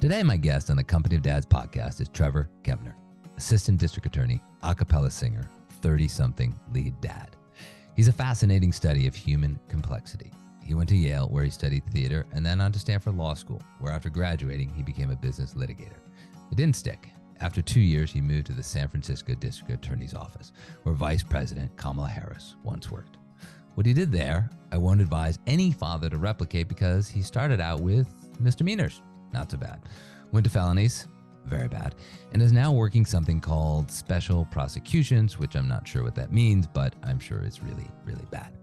Today, my guest on the Company of Dads podcast is Trevor Kempner, assistant district attorney, a cappella singer, 30-something lead dad. He's a fascinating study of human complexity. He went to Yale, where he studied theater, and then on to Stanford Law School, where after graduating, he became a business litigator. It didn't stick. After 2 years, he moved to the San Francisco District Attorney's Office, where Vice President Kamala Harris once worked. What he did there, I won't advise any father to replicate because he started out with misdemeanors. Not so bad. Went to felonies, very bad, and is now working something called special prosecutions, which I'm not sure what that means, but I'm sure it's really, really bad.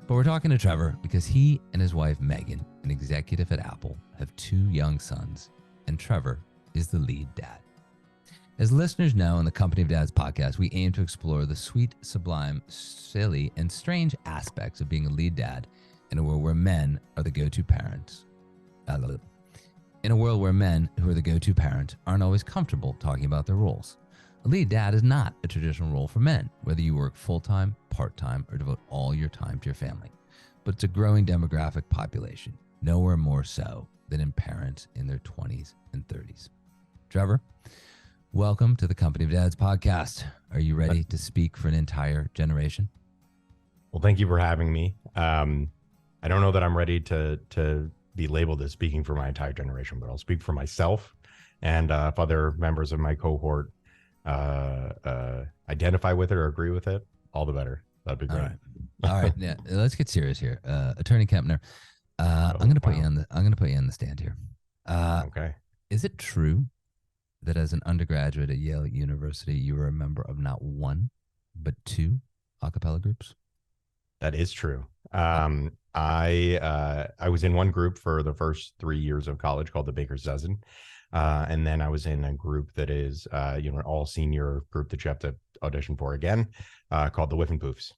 But we're talking to Trevor because he and his wife, Megan, an executive at Apple, have 2 young sons, and Trevor is the lead dad. As listeners know, in the Company of Dads podcast, we aim to explore the sweet, sublime, silly, and strange aspects of being a lead dad in a world where men are the go-to parents. In a world where men who are the go-to parent aren't always comfortable talking about their roles. A lead dad is not a traditional role for men, whether you work full-time, part-time, or devote all your time to your family. But it's a growing demographic population, nowhere more so than in parents in their 20s and 30s. Trevor, welcome to the Company of Dads podcast. Are you ready to speak for an entire generation? Well, thank you for having me. I don't know that I'm ready to be labeled as speaking for my entire generation, but I'll speak for myself, and if other members of my cohort identify with it or agree with it, all the better. That'd be great. All right. Yeah, let's get serious here. Attorney Kempner, I'm going to put you on the stand here. Okay. Is it true that as an undergraduate at Yale University, you were a member of not 1, but 2 a cappella groups? That is true. I was in one group for the first 3 years of college called the Baker's Dozen. And then I was in a group that is, an all senior group that you have to audition for again, called the Whiffenpoofs,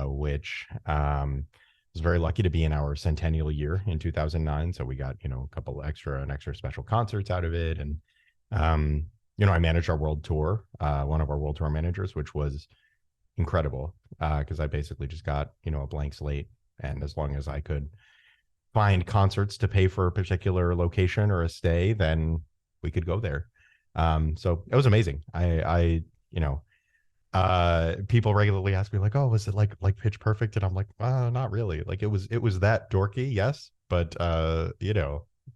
which was very lucky to be in our centennial year in 2009. So we got, a couple extra special concerts out of it. And, I managed our world tour, one of our world tour managers, which was incredible because I basically just got, a blank slate. And as long as I could find concerts to pay for a particular location or a stay, then we could go there. So it was amazing. People regularly ask me like, oh, was it like Pitch Perfect? And I'm like, not really. Like it was that dorky. Yes. But,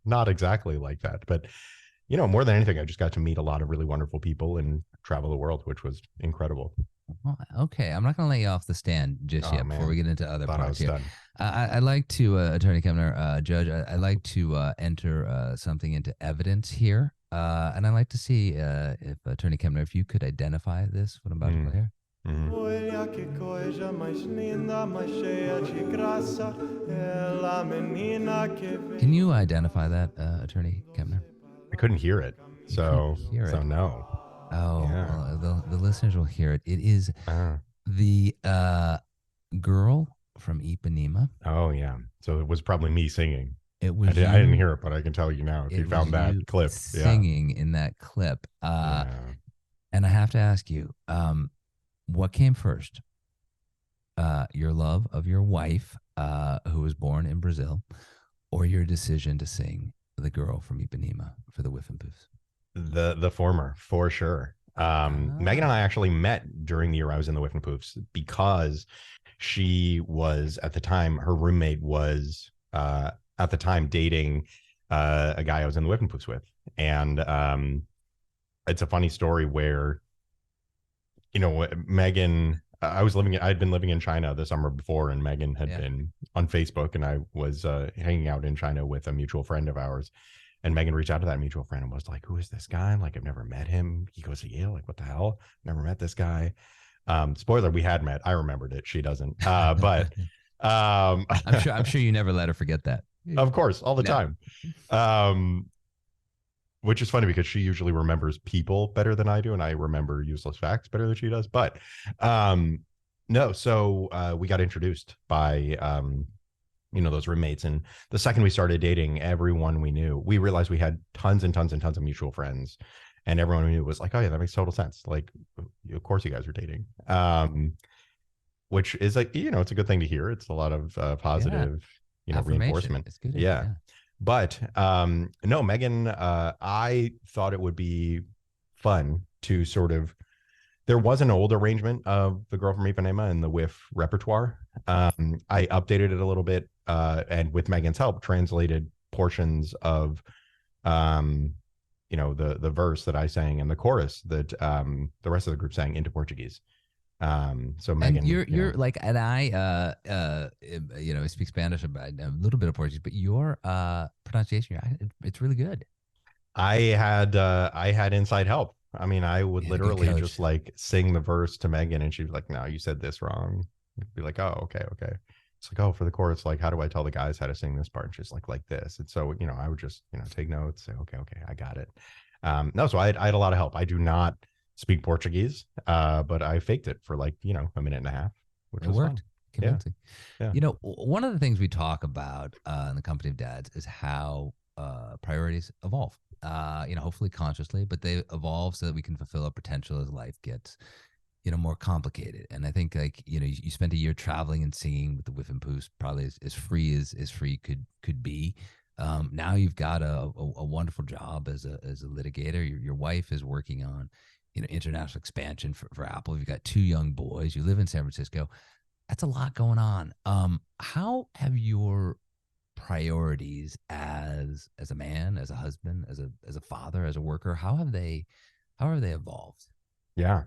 not exactly like that. But, more than anything, I just got to meet a lot of really wonderful people and travel the world, which was incredible. Well, okay, I'm not going to let you off the stand just yet before we get into other parts here. I'd like to, Attorney Kempner, Judge, I'd like to enter something into evidence here. And I'd like to see if Attorney Kempner, if you could identify this, what I'm about to play here. Can you identify that, Attorney Kempner? I couldn't hear it. So no. Oh, yeah. Well, the listeners will hear it. It is the girl from Ipanema. Oh, yeah. So it was probably me singing. It was. I didn't hear it, but I can tell you now if you found that clip. Singing in that clip. And I have to ask you, what came first? Your love of your wife, who was born in Brazil, or your decision to sing the girl from Ipanema for the Whiffenpoofs? The former, for sure. Megan and I actually met during the year I was in the Whiffenpoofs because she was, at the time, her roommate was at the time dating a guy I was in the Whiffenpoofs with. And it's a funny story where, Megan, I'd been living in China the summer before, and Megan had been on Facebook, and I was hanging out in China with a mutual friend of ours. And Megan reached out to that mutual friend and was like, who is this guy? I'm like, I've never met him. He goes to Yale. Like, what the hell? Never met this guy. Spoiler, we had met. I remembered it. She doesn't. But I'm sure you never let her forget that. Of course, all the time. Which is funny because she usually remembers people better than I do, and I remember useless facts better than she does. But no, so we got introduced by those roommates. And the second we started dating, everyone we knew, we realized we had tons and tons and tons of mutual friends. And everyone we knew was like, oh yeah, that makes total sense. Like, of course you guys are dating. Which is like, it's a good thing to hear. It's a lot of positive, reinforcement. It's good. Yeah. But no, Megan, I thought it would be fun to sort of, there was an old arrangement of The Girl from Ipanema in the WIF repertoire. I updated it a little bit, and with Megan's help, translated portions of, the verse that I sang and the chorus that the rest of the group sang into Portuguese. So Megan, and you're like, and I speak Spanish about a little bit of Portuguese, but your pronunciation, it's really good. I had inside help. I mean, I would Yeah, good literally coach. just like sing the verse to Megan, and she'd be like, "No, you said this wrong." I'd be like, "Oh, okay, okay." It's like, "Oh, for the chorus, like, how do I tell the guys how to sing this part?" And she's like this. And so, I would just, take notes, say, "Okay, okay, I got it." No, so I had a lot of help. I do not speak Portuguese, but I faked it for like, a minute and a half, which It was fun. worked. Yeah, Convincing. yeah, One of the things we talk about in the company of dads is how priorities evolve. Hopefully consciously, but they evolve so that we can fulfill our potential as life gets, more complicated. And I think, like, you spent a year traveling and singing with the Whiff and Poos, probably as free as free could be. Now you've got a wonderful job as a litigator. Your wife is working on, international expansion for Apple. You've got two young boys. You live in San Francisco. That's a lot going on. How have your priorities as a man, as a husband, as a father, as a worker, how have they evolved? yeah.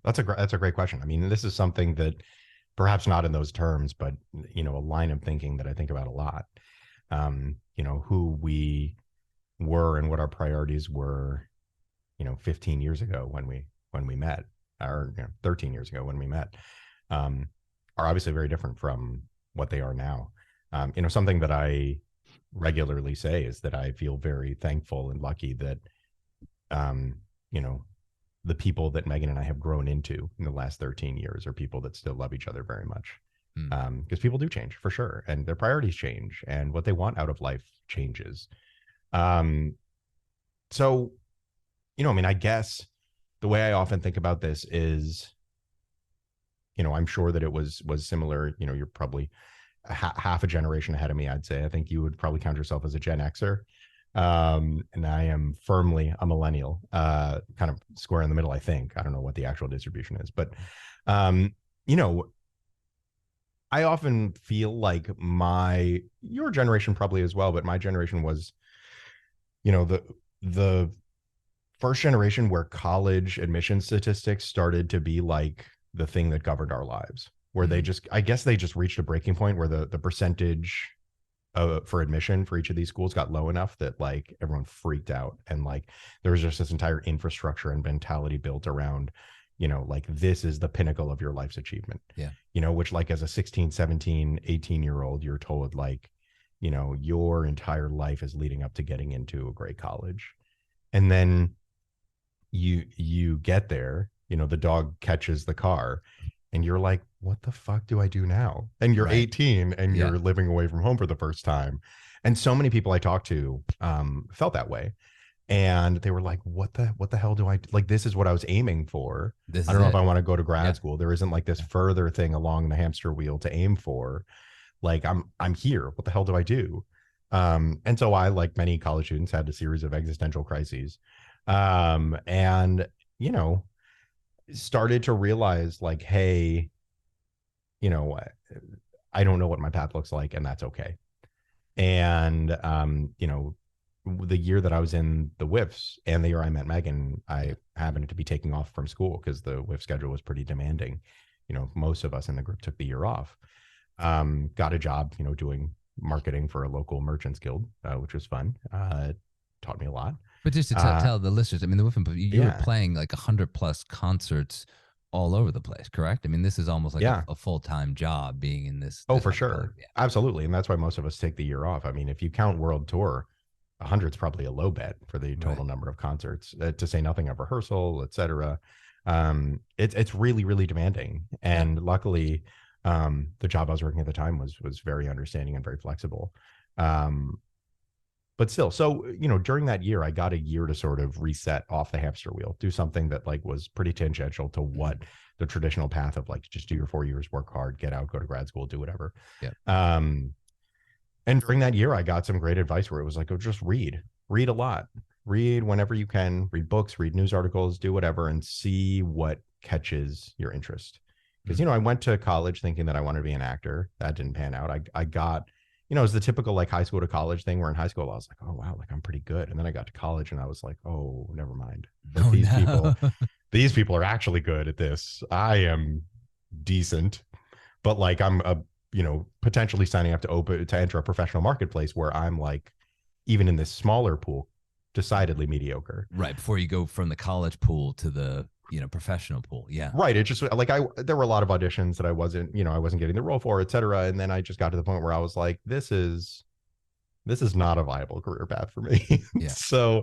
That's a great question. I mean, this is something that perhaps not in those terms, but a line of thinking that I think about a lot. Who we were and what our priorities were, 15 years ago when we met, or 13 years ago when we met, um, are obviously very different from what they are now. Something that I regularly say is that I feel very thankful and lucky that, um, you know, the people that Megan and I have grown into in the last 13 years are people that still love each other very much. Hmm. Because people do change for sure, and their priorities change, and what they want out of life changes. Um, so, I mean, I guess the way I often think about this is, I'm sure that it was similar. You're probably half a generation ahead of me. I'd say. I think you would probably count yourself as a Gen Xer, and I am firmly a millennial, kind of square in the middle. I think. I don't know what the actual distribution is, but um, you know, I often feel like your generation probably as well, but my generation was, the first generation where college admission statistics started to be like the thing that governed our lives, where Hmm. I guess they just reached a breaking point where the percentage for admission for each of these schools got low enough that like everyone freaked out, and like there was just this entire infrastructure and mentality built around, like this is the pinnacle of your life's achievement. Yeah. Which like as a 16, 17, 18-year old, you're told like, your entire life is leading up to getting into a great college. And then you get there, the dog catches the car, and you're like, what the fuck do I do now? And you're Right. 18 and Yeah. you're living away from home for the first time. And so many people I talked to felt that way. And they were like, what the hell do I like? This is what I was aiming for. This I is don't know if it. I want to go to grad Yeah. school. There isn't like this Yeah. further thing along the hamster wheel to aim for. Like I'm here. What the hell do I do? And so I, like many college students, had a series of existential crises. And you know, started to realize like, hey, you know, I don't know what my path looks like, and that's okay. And the year that I was in the WIFs and the year I met Megan, I happened to be taking off from school because the WIF schedule was pretty demanding. Most of us in the group took the year off. Got a job, doing marketing for a local merchants guild, which was fun. Taught me a lot. But just to tell the listeners, I mean, the Whiffin, you were Yeah, playing like 100+ concerts all over the place, correct? I mean, this is almost like yeah. a full-time job being in this Oh, this for acapella. sure. Yeah. Absolutely. And that's why most of us take the year off. I mean, if you count world tour, 100 is probably a low bet for the Right. total number of concerts, to say nothing of rehearsal, et cetera. It's really, really demanding. Yeah. And luckily, the job I was working at the time was very understanding and very flexible. But still, so, during that year, I got a year to sort of reset off the hamster wheel, do something that like was pretty tangential to what the traditional path of like, just do your 4 years, work hard, get out, go to grad school, do whatever. Yeah. And during that year, I got some great advice where it was like, oh, just read a lot, read whenever you can, read books, read news articles, do whatever, and see what catches your interest. Because, I went to college thinking that I wanted to be an actor. That didn't pan out. I got, it was the typical like high school to college thing where in high school I was like, oh, wow, like I'm pretty good. And then I got to college and I was like, oh, never mind. Like, these people are actually good at this. I am decent, but like I'm potentially signing up to enter a professional marketplace where I'm like, even in this smaller pool, decidedly mediocre. Right. Before you go from the college pool to the, professional pool. Yeah. Right. It just like, there were a lot of auditions that I wasn't getting the role for, et cetera. And then I just got to the point where I was like, this is not a viable career path for me. Yeah. So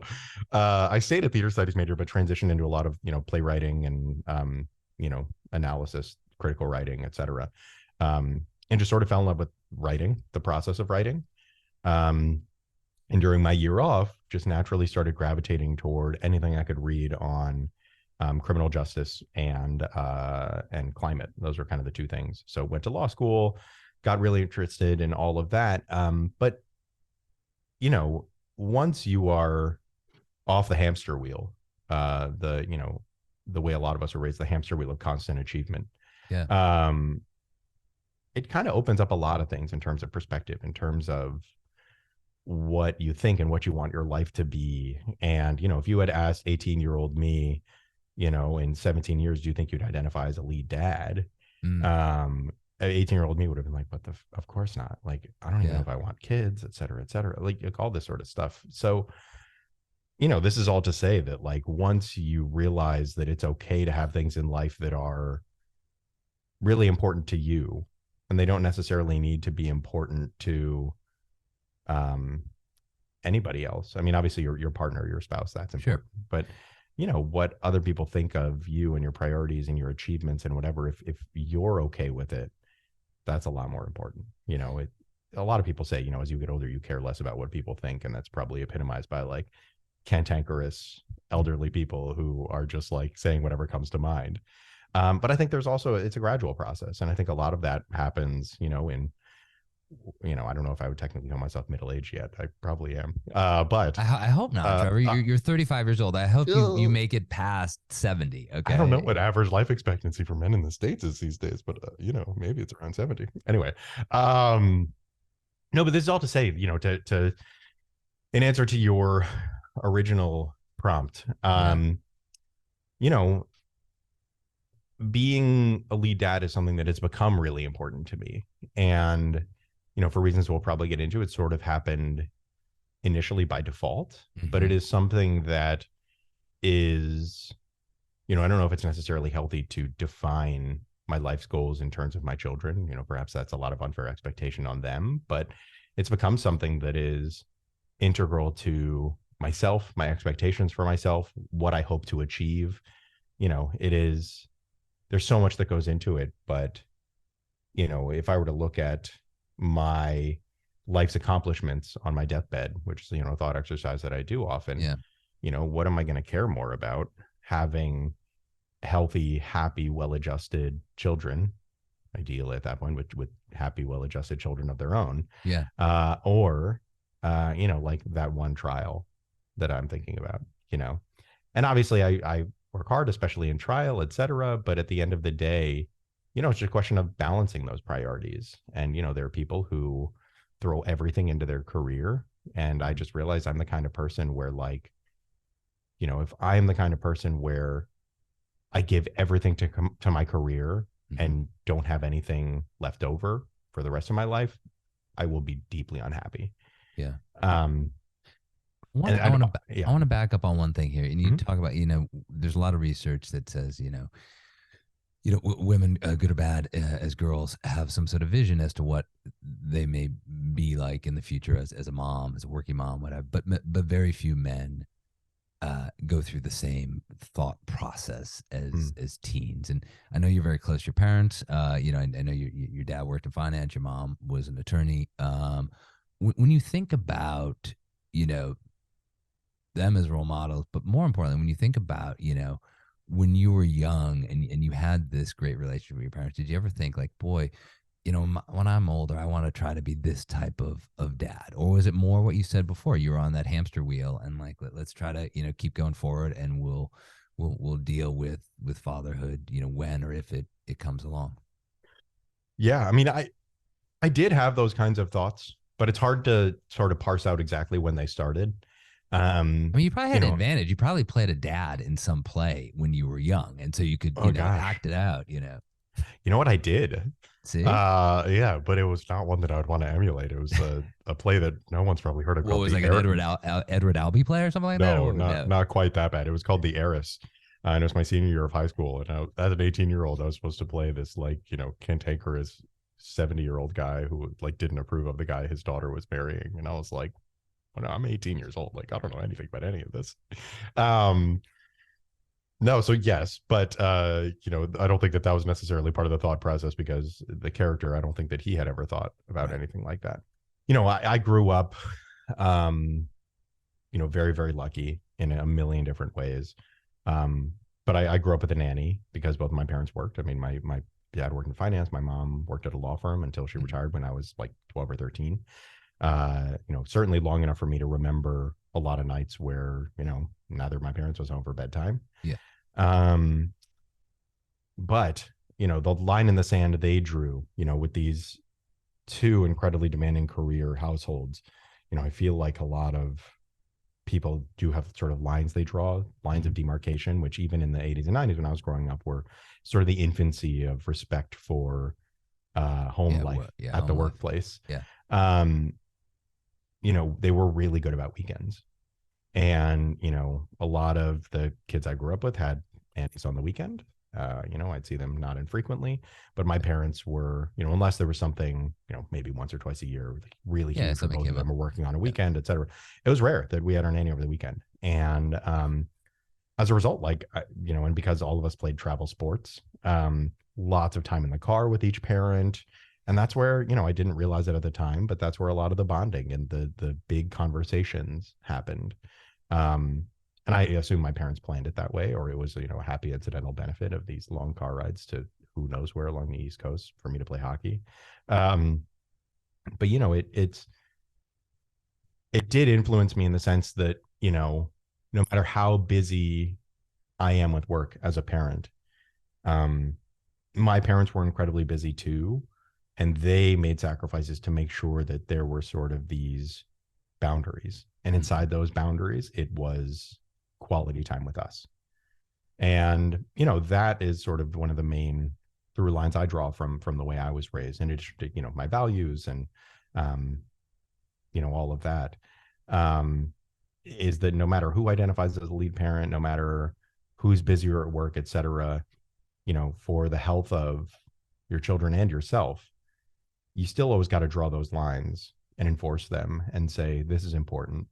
I stayed a theater studies major, but transitioned into a lot of, playwriting and, analysis, critical writing, et cetera. And just sort of fell in love with writing, the process of writing. And during my year off, just naturally started gravitating toward anything I could read on criminal justice and climate. Those were kind of the two things. So went to law school, got really interested in all of that. But, once you are off the hamster wheel, the way a lot of us are raised, the hamster wheel of constant achievement. Yeah. It kind of opens up a lot of things in terms of perspective, in terms of what you think and what you want your life to be. And, if you had asked 18-year-old me, in 17 years, do you think you'd identify as a lead dad? 18-year-old me would have been like, of course not. Like, I don't even know if I want kids, et cetera, like all this sort of stuff. So, this is all to say that like, once you realize that it's okay to have things in life that are really important to you, and they don't necessarily need to be important to anybody else. I mean, obviously your partner, your spouse, that's important. Sure. But what other people think of you and your priorities and your achievements and whatever, if you're okay with it, that's a lot more important. A lot of people say, as you get older, you care less about what people think. And that's probably epitomized by like cantankerous elderly people who are just like saying whatever comes to mind. But I think there's also, it's a gradual process. And I think a lot of that happens, in, I don't know if I would technically call myself middle-aged yet. I probably am. But I hope not, Trevor. You're 35 years old. I hope you make it past 70. Okay. I don't know what average life expectancy for men in the States is these days, but maybe it's around 70. Anyway. No, but this is all to say, to in answer to your original prompt, being a lead dad is something that has become really important to me. And, for reasons we'll probably get into, it sort of happened initially by default, but it is something that is, I don't know if it's necessarily healthy to define my life's goals in terms of my children. Perhaps that's a lot of unfair expectation on them, but it's become something that is integral to myself, my expectations for myself, what I hope to achieve. There's so much that goes into it, but, if I were to look at my life's accomplishments on my deathbed, which is, a thought exercise that I do often, what am I going to care more about? Having healthy, happy, well-adjusted children, ideally at that point, with happy, well-adjusted children of their own. Yeah. Or, like that one trial that I'm thinking about, and obviously I work hard, especially in trial, et cetera. But at the end of the day, it's just a question of balancing those priorities. And, there are people who throw everything into their career. And I just realized I'm the kind of person where like, if I'm the kind of person where I give everything to my career and don't have anything left over for the rest of my life, I will be deeply unhappy. Yeah. I want to back up on one thing here. And you talk about, there's a lot of research that says, women, good or bad, as girls, have some sort of vision as to what they may be like in the future as a mom, as a working mom, whatever. But very few men go through the same thought process as teens. And I know you're very close to your parents. I know your dad worked in finance. Your mom was an attorney. When you think about, them as role models, but more importantly, when you think about, when you were young and you had this great relationship with your parents, did you ever think like, boy, when I'm older, I want to try to be this type of dad? Or was it more what you said before? You were on that hamster wheel and like, let's try to, keep going forward, and we'll deal with fatherhood, when or if it comes along. Yeah. I mean, I did have those kinds of thoughts, but it's hard to sort of parse out exactly when they started. I mean, you probably had an advantage. You probably played a dad in some play when you were young, and so you could, oh gosh, act it out. you know what I did? See, yeah, but it was not one that I would want to emulate. It was a play that no one's probably heard of. what Called was the like an Edward Albee play or something like that? No, Or not quite that bad. It was called The Heiress. And it was my senior year of high school. And as an 18-year-old, I was supposed to play this like, cantankerous 70-year-old guy who like didn't approve of the guy his daughter was marrying. And I was like, well, no, I'm 18 years old. Like, I don't know anything about any of this. No, so yes, but I don't think that was necessarily part of the thought process, because the character, I don't think that he had ever thought about anything like that. I grew up, very, very lucky in a million different ways. But I grew up with a nanny because both of my parents worked. I mean, my dad worked in finance. My mom worked at a law firm until she retired when I was like 12 or 13. Certainly long enough for me to remember a lot of nights where, neither of my parents was home for bedtime. Yeah. But, the line in the sand they drew, with these two incredibly demanding career households, I feel like a lot of people do have sort of lines they draw, lines of demarcation, which even in the 80s and 90s when I was growing up were sort of the infancy of respect for home life at the workplace. Yeah. They were really good about weekends. And, a lot of the kids I grew up with had aunties on the weekend. I'd see them not infrequently, but my parents were, unless there was something, maybe once or twice a year, like really huge for both of them, or working on a weekend, et cetera. It was rare that we had our nanny over the weekend. And as a result, and because all of us played travel sports, lots of time in the car with each parent. And that's where, I didn't realize it at the time, but that's where a lot of the bonding and the big conversations happened. And I assume my parents planned it that way, or it was, a happy incidental benefit of these long car rides to who knows where along the East Coast for me to play hockey. But it did influence me in the sense that, no matter how busy I am with work as a parent, my parents were incredibly busy too. And they made sacrifices to make sure that there were sort of these boundaries. And inside those boundaries, it was quality time with us. And, that is sort of one of the main through lines I draw from the way I was raised, and it's, my values and, all of that, is that no matter who identifies as a lead parent, no matter who's busier at work, et cetera, for the health of your children and yourself, you still always got to draw those lines and enforce them and say, this is important.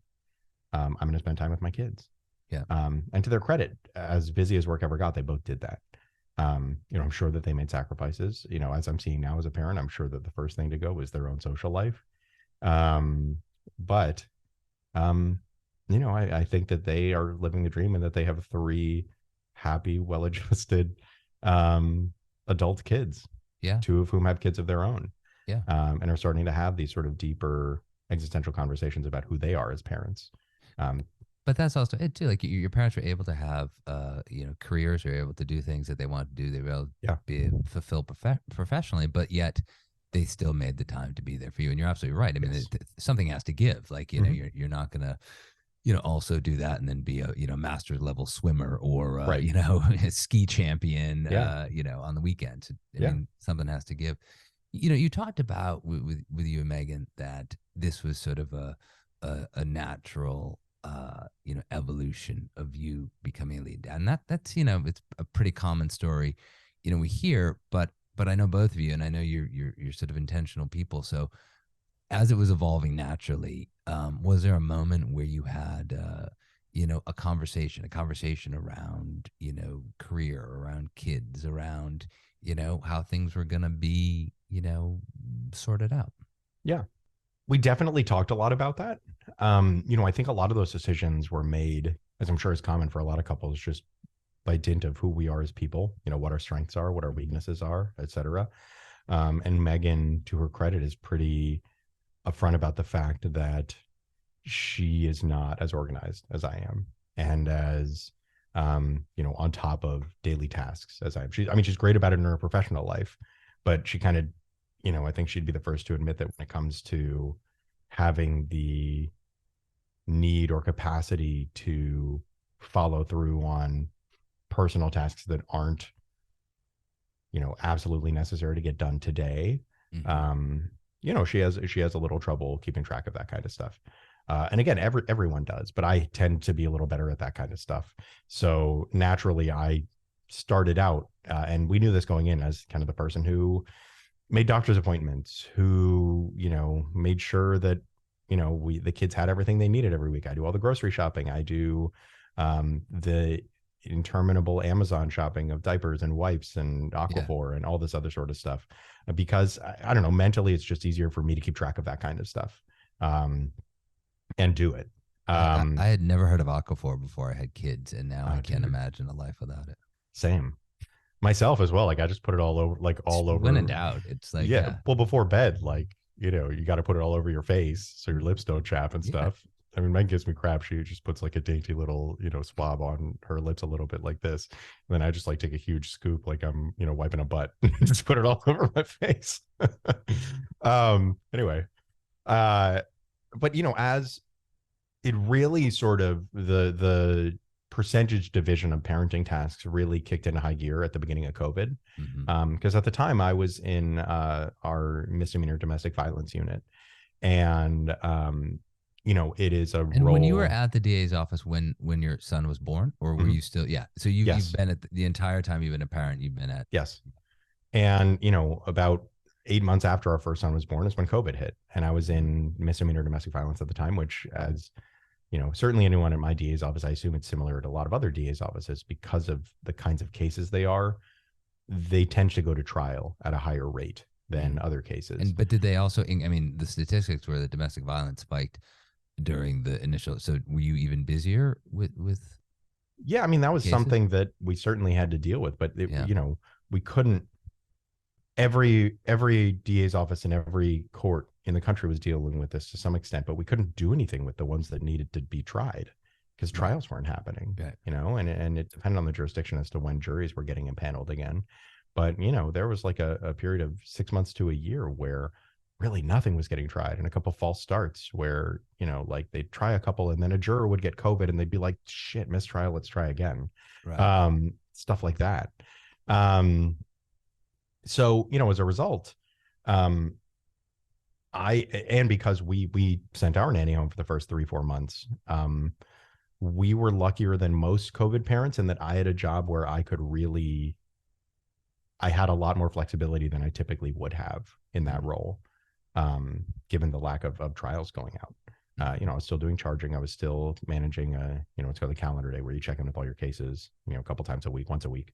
I'm going to spend time with my kids. Yeah. And to their credit, as busy as work ever got, they both did that. I'm sure that they made sacrifices, as I'm seeing now as a parent. I'm sure that the first thing to go was their own social life. But I think that they are living the dream, and that they have 3 happy, well-adjusted adult kids. Yeah. 2 of whom have kids of their own. Yeah. And are starting to have these sort of deeper existential conversations about who they are as parents. But that's also it too. Like your parents were able to have, careers, or able to do things that they want to do. They were able to be fulfilled professionally, but yet they still made the time to be there for you. And you're absolutely right. I mean, something has to give. Like, you're not gonna, also do that and then be a, master level swimmer or, a ski champion, on the weekends. I mean, something has to give. You talked about with you and Megan that this was sort of a natural, evolution of you becoming a lead dad, and that's it's a pretty common story, we hear, but I know both of you, and I know you're sort of intentional people. So as it was evolving naturally, was there a moment where you had a conversation around career, around kids, around how things were gonna be sorted out? Yeah, we definitely talked a lot about that. I think a lot of those decisions were made, as I'm sure is common for a lot of couples, just by dint of who we are as people, what our strengths are, what our weaknesses are, et cetera. And Megan, to her credit, is pretty upfront about the fact that she is not as organized as I am, and as on top of daily tasks as I am. She's great about it in her professional life, but she kind of, I think she'd be the first to admit that when it comes to having the need or capacity to follow through on personal tasks that aren't, absolutely necessary to get done today, she has a little trouble keeping track of that kind of stuff. And again, everyone does, but I tend to be a little better at that kind of stuff. So naturally, I started out, and we knew this going in, as kind of the person who made doctor's appointments, who, made sure that, the kids had everything they needed every week. I do all the grocery shopping. I do the interminable Amazon shopping of diapers and wipes and Aquaphor and all this other sort of stuff, because I don't know, mentally, it's just easier for me to keep track of that kind of stuff. And do it. I had never heard of Aquaphor before I had kids, and now I can't imagine a life without it. Same. Myself as well. Like, I just put it all over, When in doubt, it's like, well, before bed, you got to put it all over your face so your lips don't chap and stuff. I mean, Meg gives me crap. She just puts like a dainty little, swab on her lips a little bit like this. And then I just take a huge scoop, like I'm, wiping a butt, just put it all over my face. Anyway, but as it really sort of the percentage division of parenting tasks really kicked into high gear at the beginning of COVID. Because at the time I was in our misdemeanor domestic violence unit, and it is a and role. When you were at the DA's office when your son was born, or were you still? Yeah. So you've been at the entire time you've been a parent. You've been at. Yes. And about 8 months after our first son was born is when COVID hit, and I was in misdemeanor domestic violence at the time, which, as certainly anyone in my DA's office, I assume it's similar to a lot of other DA's offices, because of the kinds of cases they tend to go to trial at a higher rate than other cases. But did they also, the statistics were that domestic violence spiked during the initial, so were you even busier with? Yeah. That was cases? Something that we certainly had to deal with, but we couldn't. Every DA's office and every court in the country was dealing with this to some extent, but we couldn't do anything with the ones that needed to be tried because trials weren't happening, and it depended on the jurisdiction as to when juries were getting impaneled again. But, there was like a period of 6 months to a year where really nothing was getting tried, and a couple false starts where, they'd try a couple and then a juror would get COVID and they'd be like, shit, mistrial, let's try again. Right. Stuff like that. So, as a result, because we sent our nanny home for the first 3-4 months, we were luckier than most COVID parents in that I had a job where I had a lot more flexibility than I typically would have in that role, given the lack of trials going out. I was still doing charging. I was still managing it's called the calendar day, where you check in with all your cases, a couple times a week, once a week.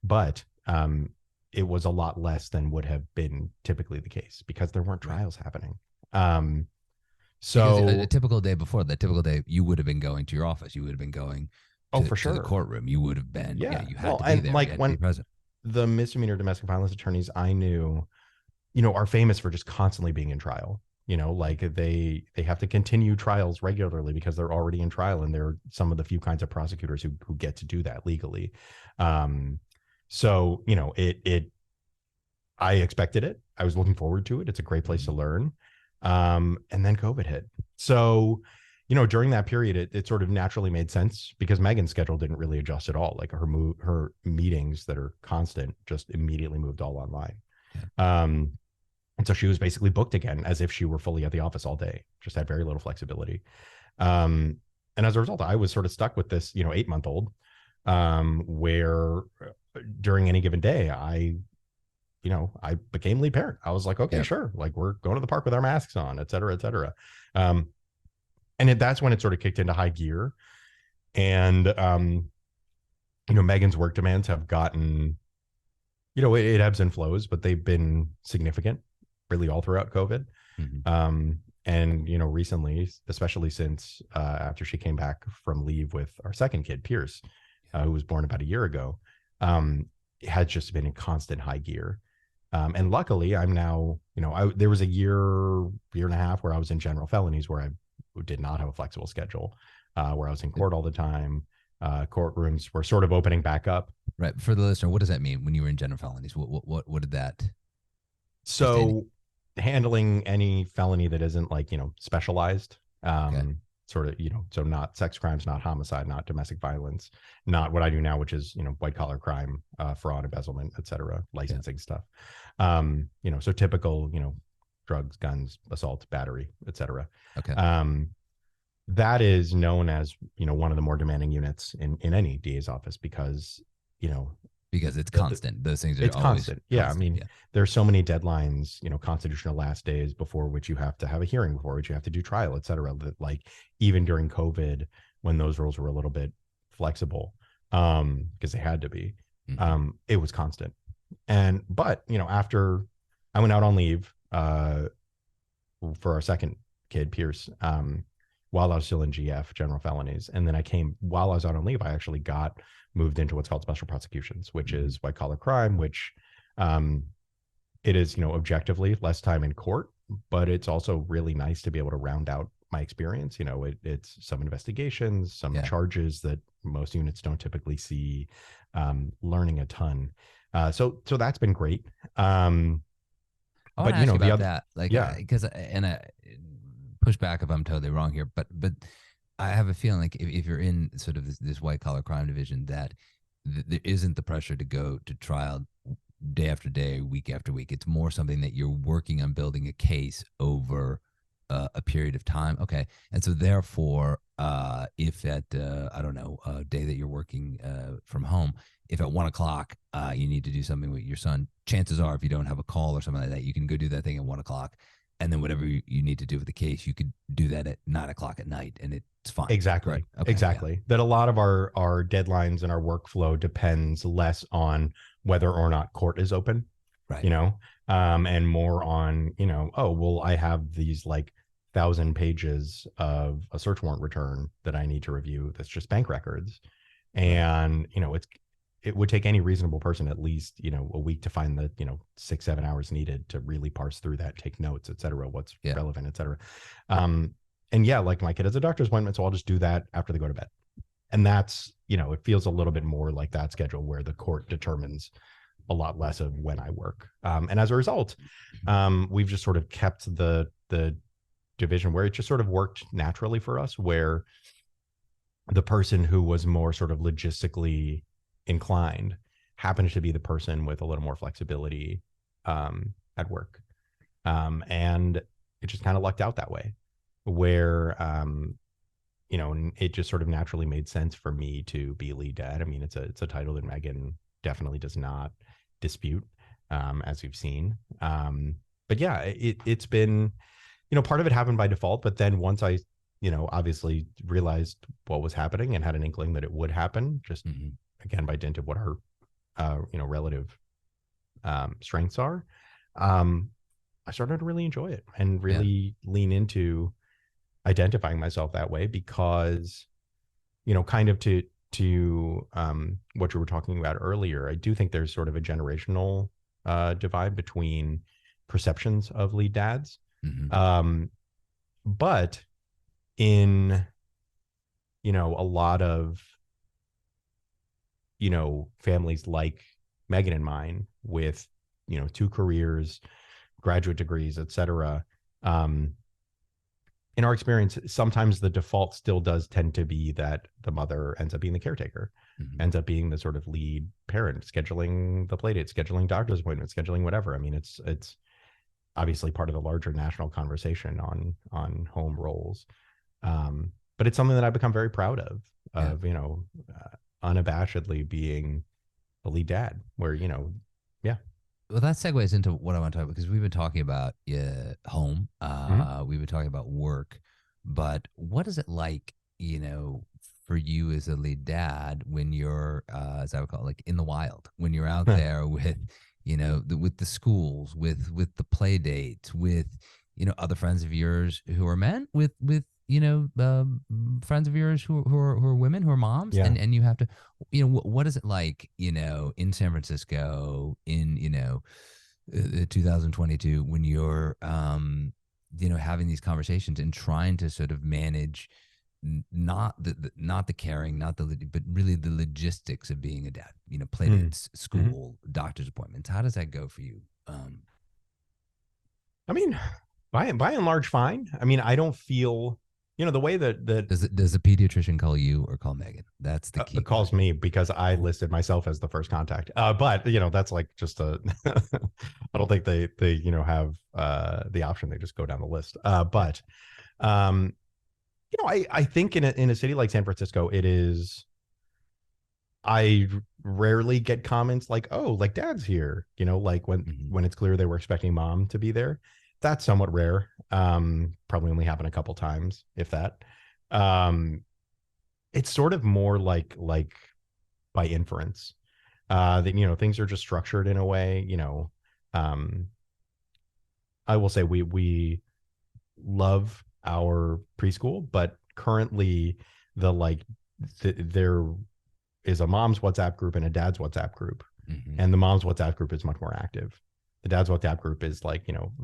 But it was a lot less than would have been typically the case because there weren't trials happening. So a typical day before, the typical day, you would have been going to your office. You would have been going to the courtroom. You would have been, you had to be there. Like, you had when to be present. The misdemeanor domestic violence attorneys I knew, are famous for just constantly being in trial. They have to continue trials regularly because they're already in trial, and they're some of the few kinds of prosecutors who get to do that legally. So, I expected it. I was looking forward to it. It's a great place to learn. And then COVID hit. So, during that period, it sort of naturally made sense because Megan's schedule didn't really adjust at all. Like her meetings that are constant just immediately moved all online. And so she was basically booked again as if she were fully at the office all day, just had very little flexibility. And as a result, I was sort of stuck with this, 8-month-old, where during any given day, I became lead parent. I was like, okay, sure. Like, we're going to the park with our masks on, et cetera, et cetera. And that's when it sort of kicked into high gear. And, Megan's work demands have gotten, it ebbs and flows, but they've been significant really all throughout COVID. And, recently, especially since after she came back from leave with our second kid, Pierce, who was born about a year ago, it has just been in constant high gear. And luckily, I'm now, there was a year and a half where I was in general felonies where I did not have a flexible schedule, where I was in court all the time. Courtrooms were sort of opening back up. Right. For the listener, what does that mean when you were in general felonies? What did that? So handling any felony that isn't like, specialized, sort of, so not sex crimes, not homicide, not domestic violence, not what I do now, which is, white collar crime, fraud, embezzlement, et cetera, licensing stuff. So typical, drugs, guns, assault, battery, et cetera. Okay. That is known as, one of the more demanding units in any DA's office because, because it's constant. Those things are it's always constant. Yeah. I mean, there's so many deadlines, constitutional last days before which you have to have a hearing, before which you have to do trial, et cetera, that like even during COVID, when those rules were a little bit flexible, because they had to be, it was constant. But after I went out on leave, for our second kid, Pierce, while I was still in GF, general felonies. And then while I was out on leave, I actually got moved into what's called special prosecutions, which is white collar crime, which it is, objectively less time in court, but it's also really nice to be able to round out my experience. It's some investigations, some charges that most units don't typically see, learning a ton. So that's been great. I want to ask you about that, like, because push back if I'm totally wrong here, but I have a feeling like if you're in sort of this white collar crime division, that there isn't the pressure to go to trial day after day, week after week. It's more something that you're working on building a case over a period of time. Okay, and so therefore, if at I don't know, a day that you're working from home, if at 1 o'clock you need to do something with your son, chances are if you don't have a call or something like that, you can go do that thing at 1 o'clock. And then whatever you need to do with the case, you could do that at 9 o'clock at night, and it's fine. Exactly. Right? Okay, exactly. Yeah. That a lot of our deadlines and our workflow depends less on whether or not court is open, right? And more on, oh, well, I have these like 1,000 pages of a search warrant return that I need to review. That's just bank records, and it would take any reasonable person at least, a week to find the, 6-7 hours needed to really parse through that, take notes, et cetera, what's relevant, et cetera. And like my kid has a doctor's appointment, so I'll just do that after they go to bed. And that's, it feels a little bit more like that schedule where the court determines a lot less of when I work. And as a result, we've just sort of kept the division where it just sort of worked naturally for us, where the person who was more sort of logistically inclined happened to be the person with a little more flexibility at work. And it just kind of lucked out that way, where, it just sort of naturally made sense for me to be lead dad. I mean, it's a title that Megan definitely does not dispute, as we've seen. But yeah, it's been, part of it happened by default, but then once I, obviously realized what was happening and had an inkling that it would happen, just again, by dint of what our, relative strengths are, I started to really enjoy it and really lean into identifying myself that way because, kind of to what you were talking about earlier, I do think there's sort of a generational divide between perceptions of lead dads. But in, a lot of, families like Megan and mine with, 2 careers, graduate degrees, et cetera. In our experience, sometimes the default still does tend to be that the mother ends up being the caretaker, ends up being the sort of lead parent, scheduling the play date, scheduling doctor's appointments, scheduling whatever. I mean, it's obviously part of the larger national conversation on home roles. But it's something that I've become very proud of, unabashedly being a lead dad where, Well, that segues into what I want to talk about because we've been talking about home, we've been talking about work, but what is it like, for you as a lead dad when you're, as I would call it, like in the wild, when you're out there with, with the schools, with the play dates, with, other friends of yours who are men with friends of yours who are women, who are moms, Yeah. and you have to, what is it like, in San Francisco in 2022 when you're having these conversations and trying to sort of manage not the caring, but really the logistics of being a dad. Play dates, school, doctor's appointments. How does that go for you? I mean, by and large, fine. I mean, I don't feel, the way that does a pediatrician call you or call Megan? That's the key. Calls me because I listed myself as the first contact. But that's like just a. I don't think they have the option. They just go down the list. But I think in a city like San Francisco, it is. I rarely get comments like, "Oh, like dad's here," like when it's clear they were expecting mom to be there. That's somewhat rare. Probably only happened a couple times, if that. It's sort of more like by inference. That things are just structured in a way. I will say we love our preschool, but currently there is a mom's WhatsApp group and a dad's WhatsApp group, and the mom's WhatsApp group is much more active. The dad's WhatsApp group is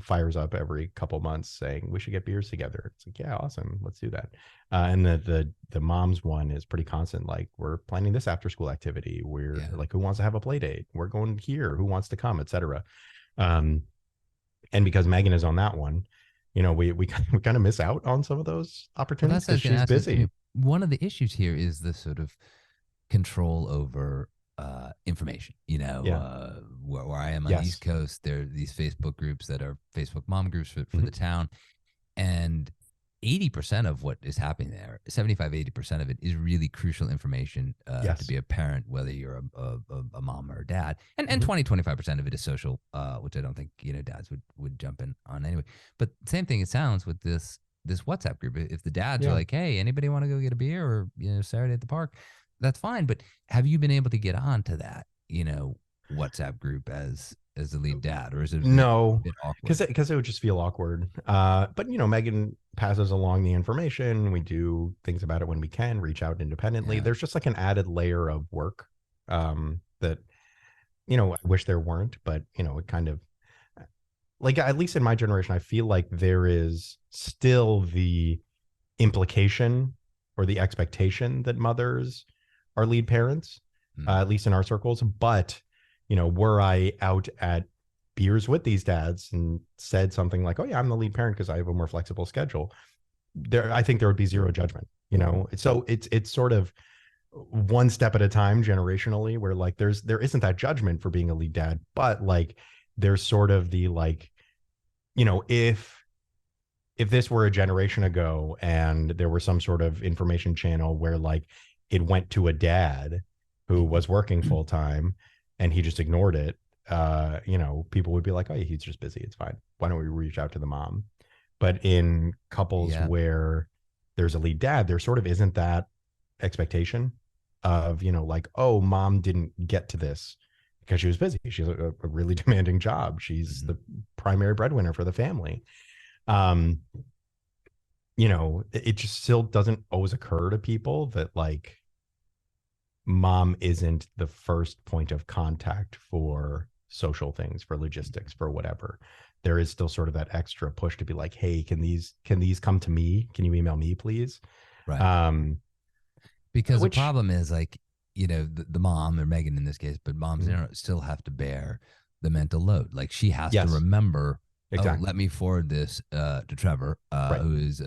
fires up every couple months saying we should get beers together. It's like, yeah, awesome, let's do that. And the mom's one is pretty constant. Like, we're planning this after school activity. We're like, who wants to have a play date? We're going here. Who wants to come, etc. And because Megan is on that one, we kind of miss out on some of those opportunities because she's busy. One of the issues here is the sort of control over information. Where I am on the East Coast, there are these Facebook groups that are Facebook mom groups for the town, and 80% of what is happening there, 75-80% of it is really crucial information to be a parent, whether you're a mom or a dad, and 20-25% of it is social, which I don't think dads would jump in on anyway. But same thing it sounds with this WhatsApp group. If the dads are like, hey, anybody want to go get a beer or Saturday at the park, that's fine. But have you been able to get on to that WhatsApp group as the lead dad, or is it no? Because it would just feel awkward. But Megan passes along the information. We do things about it when we can. Reach out independently. There's just like an added layer of work that I wish there weren't. But it kind of, like, at least in my generation, I feel like there is still the implication or the expectation that mothers are lead parents, at least in our circles. But were I out at beers with these dads and said something like, "Oh yeah, I'm the lead parent because I have a more flexible schedule," I think there would be zero judgment. So it's sort of one step at a time generationally, where like there isn't that judgment for being a lead dad, but like there's sort of the like, if this were a generation ago and there were some sort of information channel where like it went to a dad who was working full time and he just ignored it, people would be like, "Oh, he's just busy. It's fine. Why don't we reach out to the mom?" But in couples where there's a lead dad, there sort of isn't that expectation of, like, "Oh, mom didn't get to this because she was busy. She's a really demanding job. She's the primary breadwinner for the family." It just still doesn't always occur to people that like mom isn't the first point of contact for social things, for logistics, for whatever. There is still sort of that extra push to be like, "Hey, can these come to me? Can you email me, please?" Right. Because the problem is like, the mom, or Megan in this case, but moms still have to bear the mental load. Like, she has to remember, exactly. Let me forward this to Trevor, who is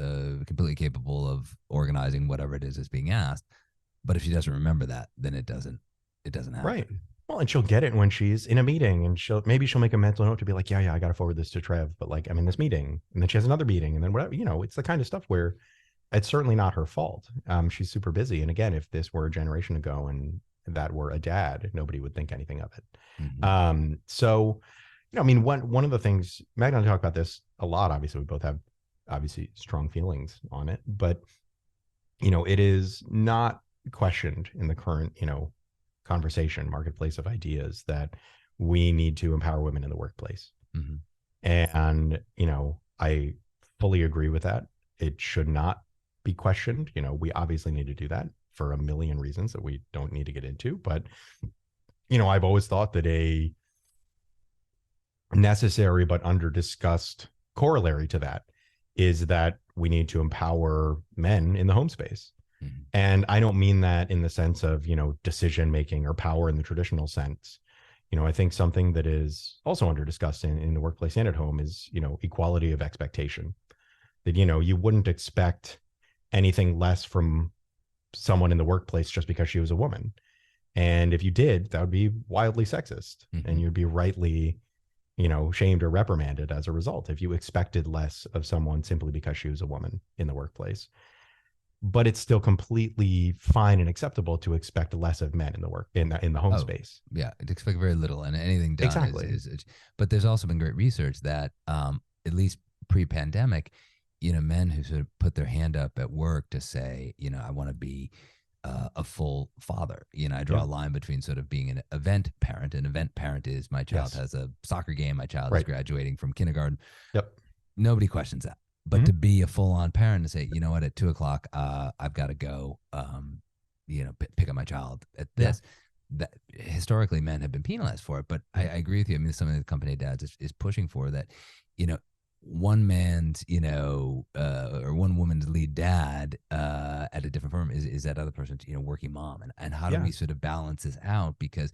completely capable of organizing whatever it is that's being asked. But if she doesn't remember that, then it doesn't happen. Right. Well, and she'll get it when she's in a meeting, and she'll make a mental note to be like, yeah, I got to forward this to Trev, but like, I'm in this meeting, and then she has another meeting, and then whatever, it's the kind of stuff where it's certainly not her fault. She's super busy. And again, if this were a generation ago and that were a dad, nobody would think anything of it. So, one of the things, Meg and I talk about this a lot. Obviously, we both have strong feelings on it, but it is not questioned in the current, conversation, marketplace of ideas, that we need to empower women in the workplace. And, I fully agree with that. It should not be questioned. We obviously need to do that for a million reasons that we don't need to get into. But, I've always thought that a necessary but under discussed corollary to that is that we need to empower men in the home space. Mm-hmm. And I don't mean that in the sense of, decision making or power in the traditional sense. I think something that is also under discussed in the workplace and at home is, equality of expectation. That, you wouldn't expect anything less from someone in the workplace just because she was a woman. And if you did, that would be wildly sexist. Mm-hmm. And you'd be rightly, shamed or reprimanded as a result if you expected less of someone simply because she was a woman in the workplace. But it's still completely fine and acceptable to expect less of men in the home space. Yeah, to expect very little, and anything done exactly. But there's also been great research that at least pre-pandemic, men who sort of put their hand up at work to say, I want to be a full father. I draw a line between sort of being an event parent. An event parent is my child has a soccer game, my child is graduating from kindergarten. Yep. Nobody questions that. But to be a full-on parent and say, at 2:00, I've got to go, pick up my child at this. That historically men have been penalized for it. But I agree with you. I mean, something that the company dads is pushing for, that, one man's, or one woman's lead dad at a different firm is that other person's, working mom. And how do we sort of balance this out? Because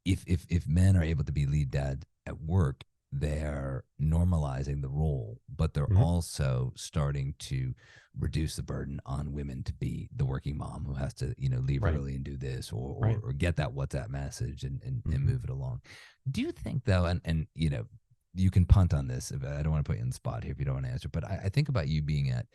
if men are able to be lead dad at work, they're normalizing the role, but they're also starting to reduce the burden on women to be the working mom who has to, leave early and do this or get that WhatsApp message and move it along. Do you think though, and you can punt on this, I don't want to put you on the spot here if you don't want to answer, but I think about you being at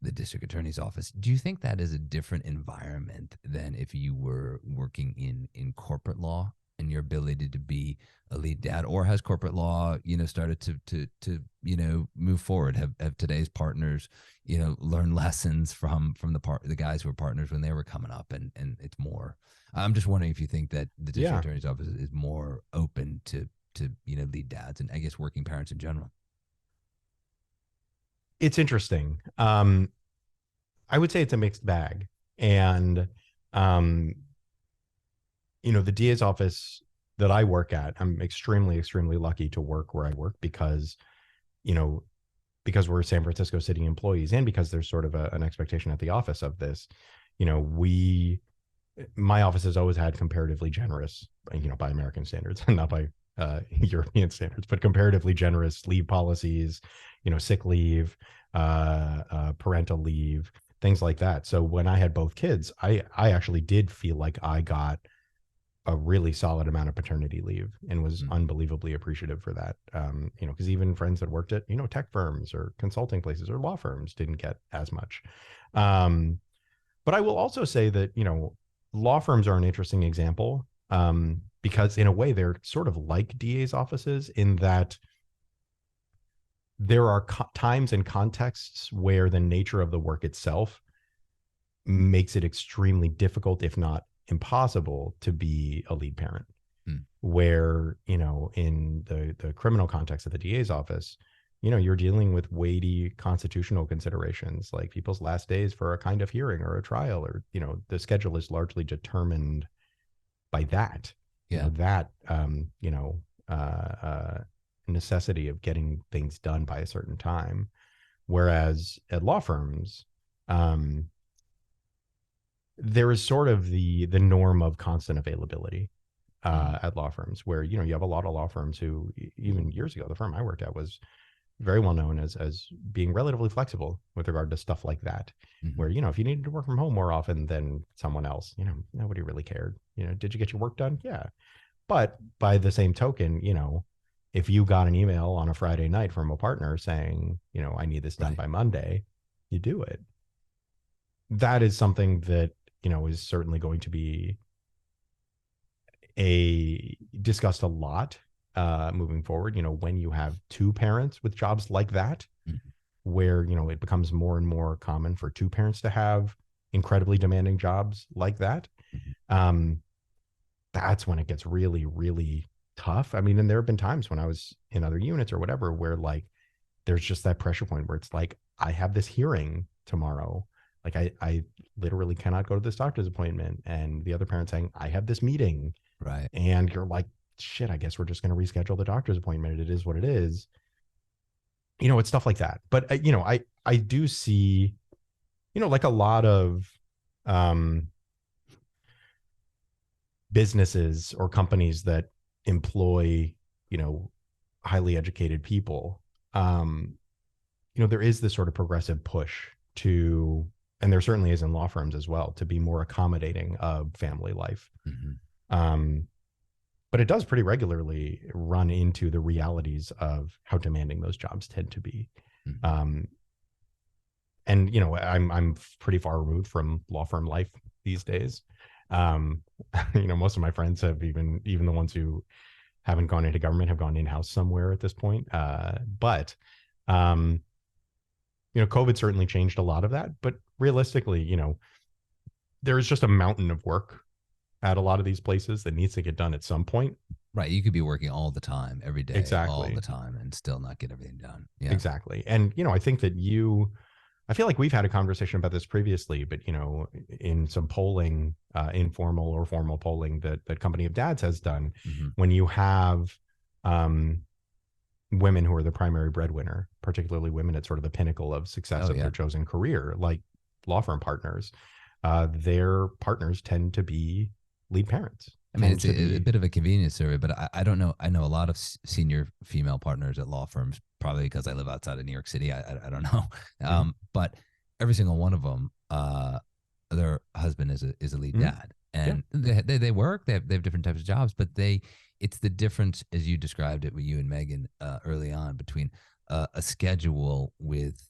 the district attorney's office. Do you think that is a different environment than if you were working in corporate law and your ability to be a lead dad, or has corporate law, started to move forward? Have today's partners, learned lessons from the guys who were partners when they were coming up, and it's more. I'm just wondering if you think that the district attorney's office is more open to lead dads and I guess working parents in general. It's interesting. I would say it's a mixed bag, and the DA's office that I work at, I'm extremely, extremely lucky to work where I work because we're San Francisco City employees, and because there's sort of an expectation at the office of this. My office has always had comparatively generous, by American standards, not by European standards, but comparatively generous leave policies, sick leave, parental leave, things like that. So when I had both kids, I actually did feel like I got a really solid amount of paternity leave and was unbelievably appreciative for that. Because even friends that worked at, tech firms or consulting places or law firms didn't get as much. But I will also say that, law firms are an interesting example because in a way they're sort of like DA's offices in that there are times and contexts where the nature of the work itself makes it extremely difficult, if not impossible, to be a lead parent. Where, in the criminal context of the DA's office, you're dealing with weighty constitutional considerations, like people's last days for a kind of hearing or a trial, or, the schedule is largely determined by that. Necessity of getting things done by a certain time. Whereas at law firms, there is sort of the norm of constant availability at law firms, where, you have a lot of law firms who, even years ago, the firm I worked at was very well known as being relatively flexible with regard to stuff like that, where, if you needed to work from home more often than someone else, nobody really cared. Did you get your work done? Yeah. But by the same token, if you got an email on a Friday night from a partner saying, I need this done by Monday, you do it. That is something that, is certainly going to be discussed a lot moving forward, when you have two parents with jobs like that, where, it becomes more and more common for two parents to have incredibly demanding jobs like that. That's when it gets really, really tough. I mean, and there have been times when I was in other units or whatever, where like there's just that pressure point where it's like, I have this hearing tomorrow. Like I literally cannot go to this doctor's appointment. And the other parent saying, I have this meeting. Right. And you're like, shit, I guess we're just going to reschedule the doctor's appointment. It is what it is. It's stuff like that. But, I do see, like a lot of businesses or companies that employ, highly educated people. There is this sort of progressive push to, and there certainly is in law firms as well, to be more accommodating of family life. Mm-hmm. But it does pretty regularly run into the realities of how demanding those jobs tend to be. Mm-hmm. And, I'm pretty far removed from law firm life these days. Most of my friends have even the ones who haven't gone into government have gone in-house somewhere at this point. But COVID certainly changed a lot of that. But realistically, there is just a mountain of work at a lot of these places that needs to get done at some point. Right. You could be working all the time, every day, exactly, all the time, and still not get everything done. Yeah. Exactly. And, I think that I feel like we've had a conversation about this previously, but, in some polling, informal or formal polling that Company of Dads has done, mm-hmm. when you have women who are the primary breadwinner, particularly women at sort of the pinnacle of success of their chosen career, like law firm partners, their partners tend to be lead parents. I mean, it's a bit of a convenience survey, but I don't know. I know a lot of senior female partners at law firms, probably because I live outside of New York City. I don't know. Mm-hmm. But every single one of them, their husband is a lead mm-hmm. dad. And they work, they have different types of jobs, but it's the difference, as you described it with you and Megan early on, between a schedule with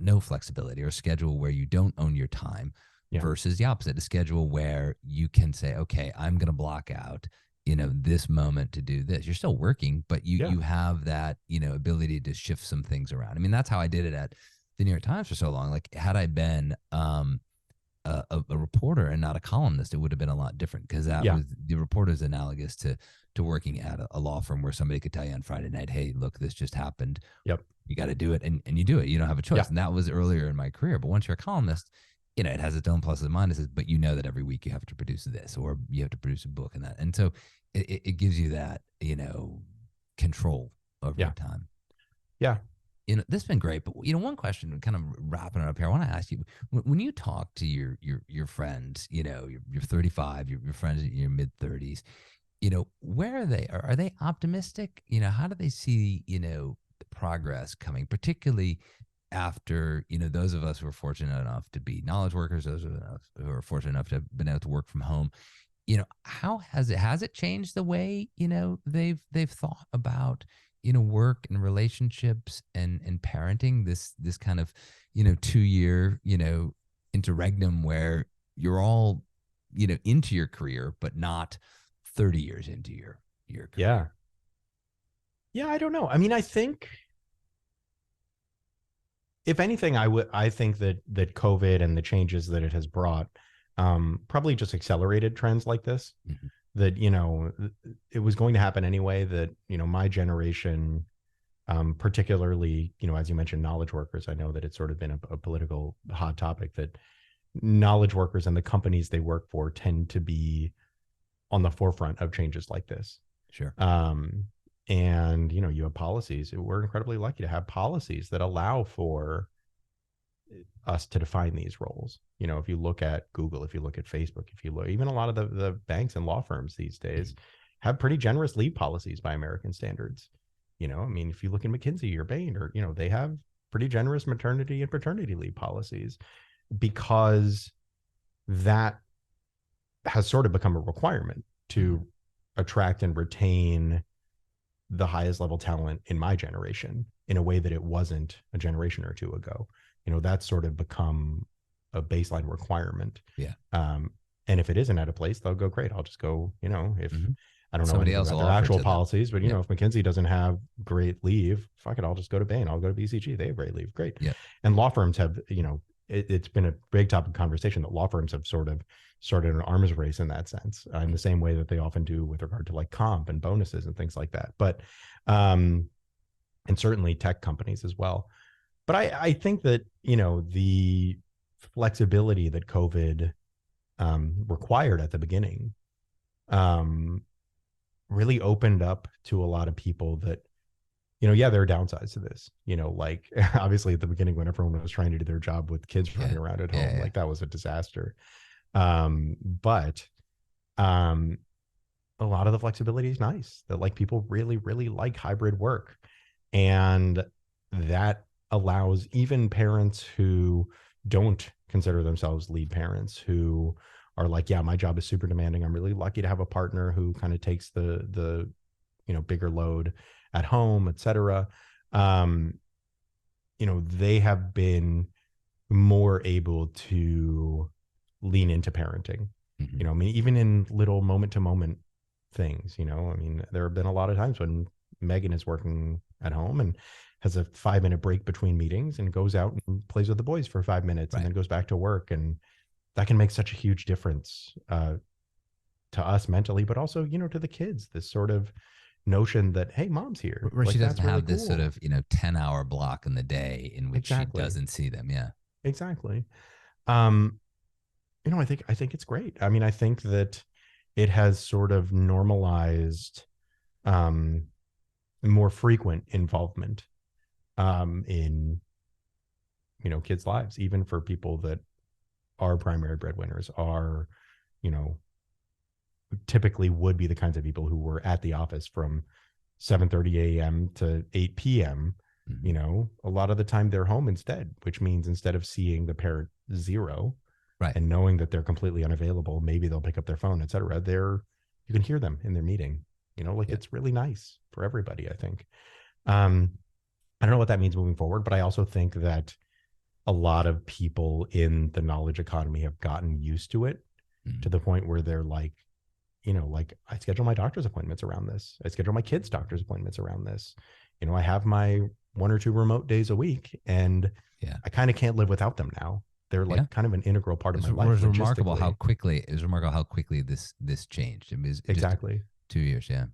no flexibility, or a schedule where you don't own your time, versus the opposite, a schedule where you can say, okay, I'm going to block out, this moment to do this. You're still working, but you have that, ability to shift some things around. I mean, that's how I did it at the New York Times for so long. Like, had I been a reporter and not a columnist, it would have been a lot different, because that was, the reporter is analogous to working at a law firm where somebody could tell you on Friday night, hey, look, this just happened. Yep. You got to do it. And you do it. You don't have a choice. Yeah. And that was earlier in my career. But once you're a columnist, it has its own pluses and minuses, but that every week you have to produce this, or you have to produce a book and that. And so it gives you that, control over your time. Yeah. This has been great, but one question, kind of wrapping it up here, I want to ask you, when you talk to your friends, you're 35, your friends in your mid 30s, where are they? Are they optimistic? How do they see, the progress coming, particularly after, those of us who are fortunate enough to be knowledge workers, those of us who are fortunate enough to have been able to work from home, how has it changed the way, they've thought about, work and relationships and parenting, this kind of, 2-year, interregnum where you're all, into your career, but not 30 years into your career? Yeah. I don't know. I mean, I think, if anything, I think that COVID and the changes that it has brought probably just accelerated trends like this. Mm-hmm. That, it was going to happen anyway, that, my generation, particularly, as you mentioned, knowledge workers, I know that it's sort of been a political hot topic, that knowledge workers and the companies they work for tend to be on the forefront of changes like this. Sure. And, you have policies. We're incredibly lucky to have policies that allow for us to define these roles. If you look at Google, if you look at Facebook, if you look, even a lot of the banks and law firms these days have pretty generous leave policies by American standards. I mean, if you look at McKinsey or Bain, or, they have pretty generous maternity and paternity leave policies, because that has sort of become a requirement to attract and retain the highest level talent in my generation in a way that it wasn't a generation or two ago. That's sort of become a baseline requirement. Yeah. And if it isn't at a place, they'll go, great, I'll just go, if I don't know somebody else about their actual policies, but if McKinsey doesn't have great leave, fuck it, I'll just go to Bain, I'll go to BCG. They have great leave. Great. Yeah. And law firms have, it's been a big topic of conversation that law firms have sort of started an arms race in that sense, in the same way that they often do with regard to like comp and bonuses and things like that. But, and certainly tech companies as well. But I think that, the flexibility that COVID required at the beginning really opened up to a lot of people that, there are downsides to this, like obviously at the beginning when everyone was trying to do their job with kids running around at home, like that was a disaster. But a lot of the flexibility is nice, that like people really, really like hybrid work. And that allows even parents who don't consider themselves lead parents, who are like, yeah, my job is super demanding. I'm really lucky to have a partner who kind of takes the bigger load at home, et cetera. They have been more able to lean into parenting. Mm-hmm. I mean, even in little moment to moment things, I mean, there have been a lot of times when Megan is working at home and has a 5-minute break between meetings and goes out and plays with the boys for 5 minutes, and then goes back to work. And that can make such a huge difference to us mentally, but also, to the kids, this sort of notion that, hey, mom's here. Where like, she doesn't have really this sort of, 10-hour block in the day in which she doesn't see them. Yeah. Exactly. I think it's great. I mean, I think that it has sort of normalized more frequent involvement in kids' lives, even for people that are primary breadwinners, are typically would be the kinds of people who were at the office from 7:30 a.m. to 8 p.m. Mm-hmm. A lot of the time they're home instead, which means instead of seeing the parent zero, right, and knowing that they're completely unavailable, maybe they'll pick up their phone, et cetera. You can hear them in their meeting. It's really nice for everybody, I think. I don't know what that means moving forward, but I also think that a lot of people in the knowledge economy have gotten used to it, to the point where they're like, like, I schedule my doctor's appointments around this. I schedule my kids' doctor's appointments around this. I have my 1 or 2 remote days a week, and I kind of can't live without them now. They're like kind of an integral part of my life. It was remarkable how quickly this changed. It was exactly just 2 years. Yeah,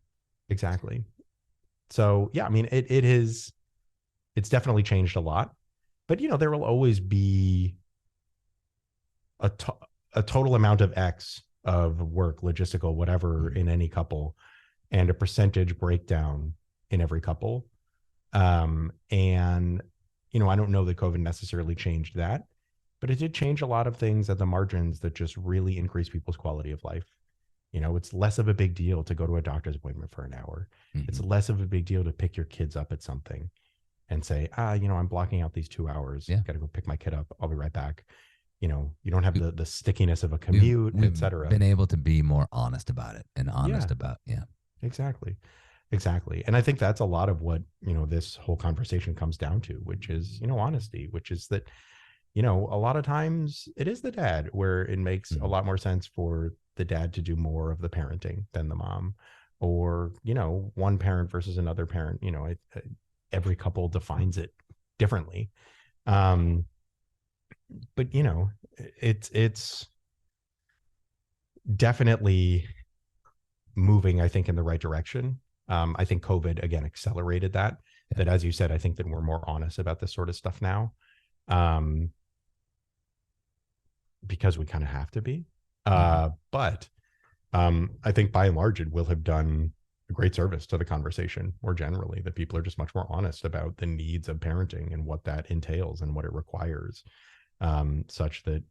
exactly. So yeah, I mean, it's definitely changed a lot, but there will always be a total amount of X of work, logistical, whatever, in any couple, and a percentage breakdown in every couple. And I don't know that COVID necessarily changed that, but it did change a lot of things at the margins that just really increase people's quality of life. It's less of a big deal to go to a doctor's appointment for an hour. Mm-hmm. It's less of a big deal to pick your kids up at something and say, I'm blocking out these 2 hours. Got to go pick my kid up. I'll be right back. You don't have the stickiness of a commute, et cetera. Been able to be more honest about it and honest about, Exactly. And I think that's a lot of what, this whole conversation comes down to, which is, honesty, which is that, a lot of times it is the dad where it makes a lot more sense for the dad to do more of the parenting than the mom, or, one parent versus another parent. Every couple defines it differently. But it's definitely moving, I think, in the right direction. I think COVID again accelerated that. That, as you said, I think that we're more honest about this sort of stuff now, because we kind of have to be. But I think by and large, it will have done a great service to the conversation more generally, that people are just much more honest about the needs of parenting and what that entails and what it requires, such that,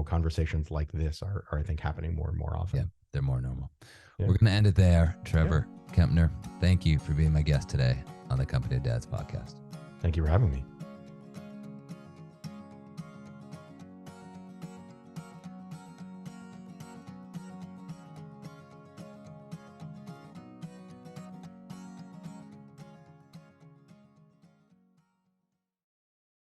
conversations like this are, I think, happening more and more often. Yeah, they're more normal. Yeah. We're going to end it there. Trevor Kempner, thank you for being my guest today on the Company of Dads podcast. Thank you for having me.